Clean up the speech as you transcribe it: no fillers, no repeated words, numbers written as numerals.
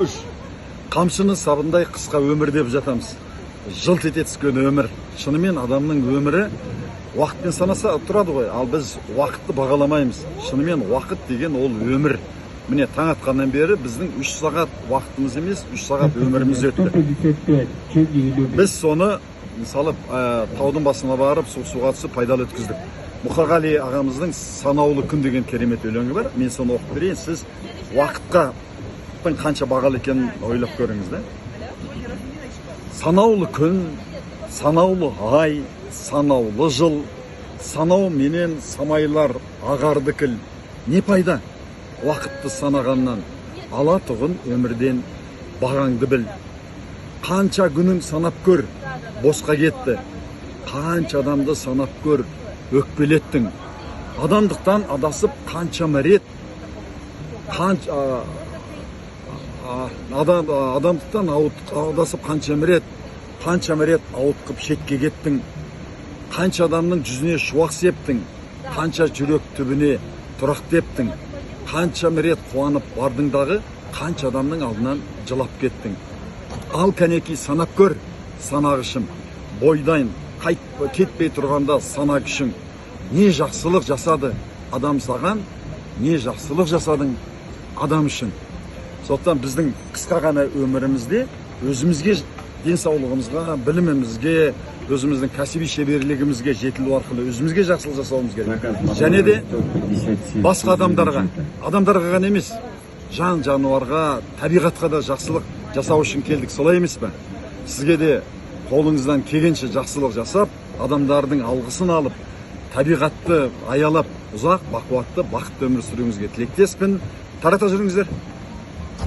Үш. Қамшының сабындай қысқа өмір деп жатамыз. Жылт ете түскен өмір. Шынымен адамның өмірі уақытпен санаса тұрады ғой. Ал біз уақытты бағаламаймыз. Шынымен уақыт деген ол өмір. Міне таң атқаннан бері біздің 3 сағат уақытымыз емес, 3 сағат өміріміз өтті. Біз соны мысалы таудың басына барып суға түсіп пайдалы өткіздік. Мұқағали ағамыздың санаулы күн деген керемет өлеңі бар. Мен соны оқып берейін. Сіз уақытқа қанша бағалы екенін ойлап көріңіз да. Санаулы күн, санаулы ай, санаулы жыл, санау менен самайлар ағарды кіл. Не пайда? Уақытты санағаннан, ала тұғын өмірден бағаңды біл. Қанша күнің санап көр, босқа кетті. Қанша адамды санап көр, өкпелеттің. Адамдықтан адасып қанша мәрет, адамдықтан адасып қанша мәрет ауытқып шетке кеттің. Қанша адамның жүзіне шуақ септің, қанша жүрек түбіне тұрақ тептің. Қанша мәрет қуанып бардыңдағы, қанша адамның алдынан жылап кеттің. Ал кәнеки санап көр, санағышым, бойдайын кетпей тұрғанда сана күшің. Не жақсылық жасады адам саған, не жақсылық жасадың адам үшін. Сондықтан біздің қысқа ғана өмірімізде өзімізге, денсаулығымызға, білімімізге, өзіміздің кәсіби шеберлігімізге жетілу арқылы өзімізге жақсылық жасауымыз керек. Және де басқа адамдарға ғана емес, жан жануарға, табиғатқа да жақсылық жасау үшін келдік, солай емес пе? Сізге де қолыңыздан келгенше жақсылық жасап, адамдардың алғысын алып, табиғатты аялап, ұзақ, бақуатты, бақытты өмір сүруіңізге тілектеспін. Тарата жүріңіздер.